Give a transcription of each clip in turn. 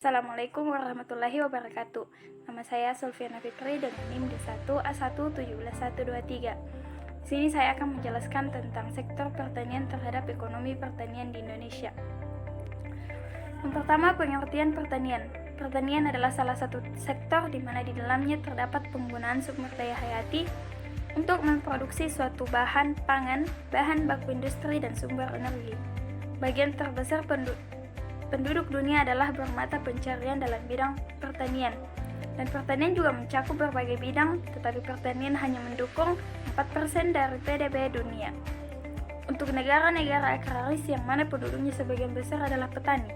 Assalamualaikum warahmatullahi wabarakatuh. Nama saya Sulfiana Fitri dengan NIM D1A117123. Di sini saya akan menjelaskan tentang sektor pertanian terhadap ekonomi pertanian di Indonesia. Yang pertama, pengertian pertanian. Pertanian adalah salah satu sektor di mana di dalamnya terdapat penggunaan sumber daya hayati untuk memproduksi suatu bahan pangan, bahan baku industri, dan sumber energi. Bagian terbesar penduduk dunia adalah bermata pencarian dalam bidang pertanian, dan pertanian juga mencakup berbagai bidang, tetapi pertanian hanya mendukung 4% dari PDB dunia. Untuk negara-negara agraris yang mana penduduknya sebagian besar adalah petani,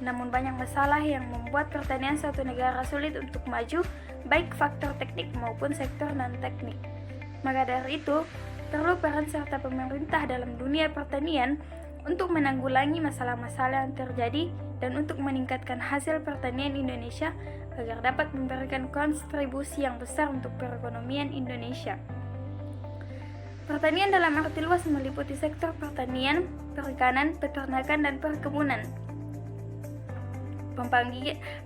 namun banyak masalah yang membuat pertanian suatu negara sulit untuk maju, baik faktor teknik maupun sektor non-teknik. Maka dari itu, perlu peran serta pemerintah dalam dunia pertanian untuk menanggulangi masalah-masalah yang terjadi dan untuk meningkatkan hasil pertanian Indonesia agar dapat memberikan kontribusi yang besar untuk perekonomian Indonesia. Pertanian dalam arti luas meliputi sektor pertanian, perikanan, peternakan, dan perkebunan.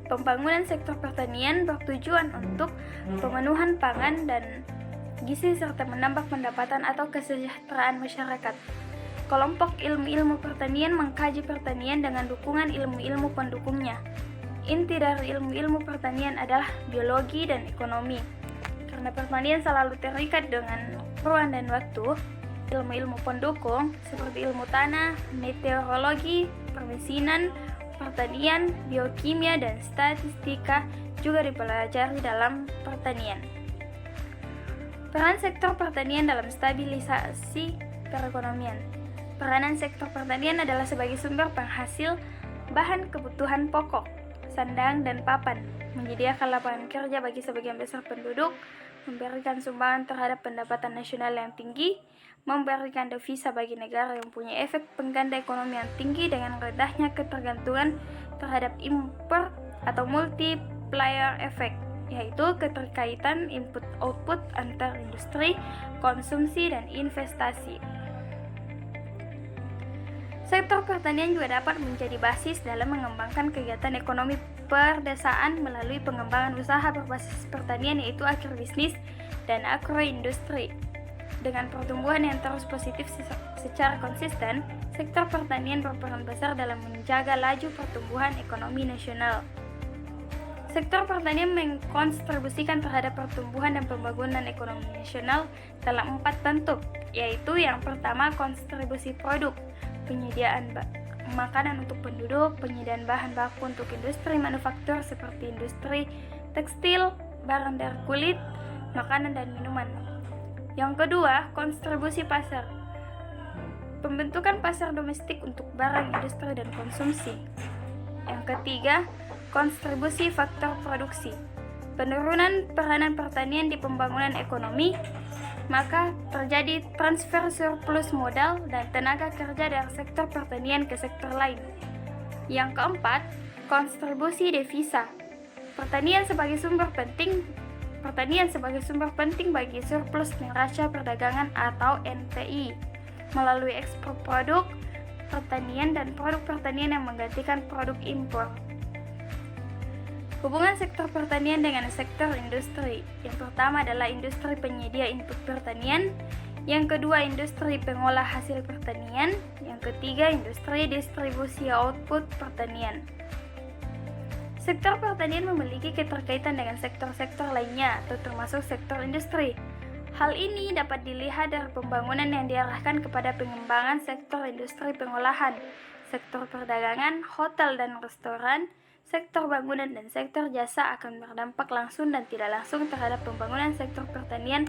Pembangunan sektor pertanian bertujuan untuk pemenuhan pangan dan gizi serta menambah pendapatan atau kesejahteraan masyarakat. Kelompok ilmu-ilmu pertanian mengkaji pertanian dengan dukungan ilmu-ilmu pendukungnya. Inti dari ilmu-ilmu pertanian adalah biologi dan ekonomi. Karena pertanian selalu terikat dengan ruang dan waktu, ilmu-ilmu pendukung seperti ilmu tanah, meteorologi, permesinan, pertanian, biokimia, dan statistika juga dipelajari dalam pertanian. Peran sektor pertanian dalam stabilisasi perekonomian. Peranan sektor pertanian adalah sebagai sumber penghasil bahan kebutuhan pokok, sandang, dan papan, menyediakan lapangan kerja bagi sebagian besar penduduk, memberikan sumbangan terhadap pendapatan nasional yang tinggi, memberikan devisa bagi negara yang punya efek pengganda ekonomi yang tinggi dengan rendahnya ketergantungan terhadap impor atau multiplier effect, yaitu keterkaitan input-output antar industri, konsumsi, dan investasi. Sektor pertanian juga dapat menjadi basis dalam mengembangkan kegiatan ekonomi perdesaan melalui pengembangan usaha berbasis pertanian yaitu agribisnis dan agroindustri. Dengan pertumbuhan yang terus positif secara konsisten, sektor pertanian berperan besar dalam menjaga laju pertumbuhan ekonomi nasional. Sektor pertanian mengkontribusikan terhadap pertumbuhan dan pembangunan ekonomi nasional dalam 4 bentuk, yaitu yang pertama kontribusi produk, penyediaan makanan untuk penduduk, penyediaan bahan baku untuk industri manufaktur seperti industri tekstil, barang dari kulit, makanan dan minuman. Yang kedua, kontribusi pasar, pembentukan pasar domestik untuk barang industri dan konsumsi. Yang ketiga, kontribusi faktor produksi, penurunan peranan pertanian di pembangunan ekonomi, maka terjadi transfer surplus modal dan tenaga kerja dari sektor pertanian ke sektor lain. Yang keempat, kontribusi devisa, pertanian sebagai sumber penting bagi surplus neraca perdagangan atau NPI melalui ekspor produk pertanian dan produk pertanian yang menggantikan produk impor. Hubungan sektor pertanian dengan sektor industri. Yang pertama adalah industri penyedia input pertanian, yang kedua industri pengolah hasil pertanian, yang ketiga industri distribusi output pertanian. Sektor pertanian memiliki keterkaitan dengan sektor-sektor lainnya atau termasuk sektor industri. Hal ini dapat dilihat dari pembangunan yang diarahkan kepada pengembangan sektor industri pengolahan, sektor perdagangan, hotel dan restoran, sektor bangunan dan sektor jasa akan berdampak langsung dan tidak langsung terhadap pembangunan sektor pertanian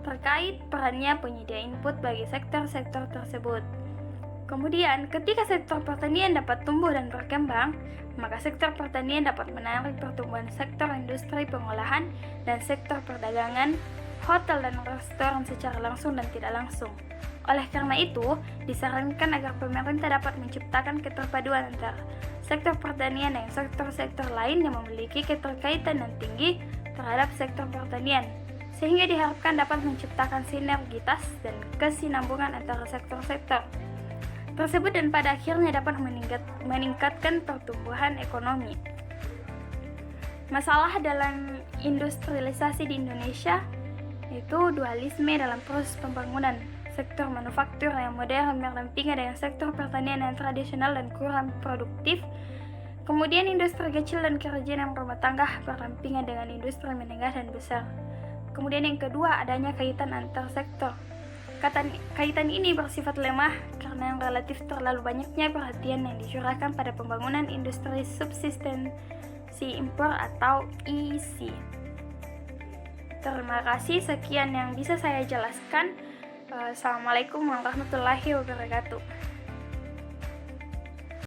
terkait perannya penyedia input bagi sektor-sektor tersebut. Kemudian, ketika sektor pertanian dapat tumbuh dan berkembang, maka sektor pertanian dapat menarik pertumbuhan sektor industri pengolahan dan sektor perdagangan, hotel dan restoran secara langsung dan tidak langsung. Oleh karena itu, disarankan agar pemerintah dapat menciptakan keterpaduan antara sektor pertanian dan sektor-sektor lain yang memiliki keterkaitan yang tinggi terhadap sektor pertanian, sehingga diharapkan dapat menciptakan sinergitas dan kesinambungan antara sektor-sektor tersebut dan pada akhirnya dapat meningkatkan pertumbuhan ekonomi. Masalah dalam industrialisasi di Indonesia yaitu dualisme dalam proses pembangunan. Sektor manufaktur yang modern berdampingan dengan sektor pertanian yang tradisional dan kurang produktif. Kemudian industri kecil dan kerajinan rumah tangga berdampingan dengan industri menengah dan besar. Kemudian yang kedua, adanya kaitan antar sektor. Kaitan ini bersifat lemah karena yang relatif terlalu banyaknya perhatian yang dicurahkan pada pembangunan industri subsistensi impor atau ISI. Terima kasih, sekian yang bisa saya jelaskan. Assalamualaikum warahmatullahi wabarakatuh.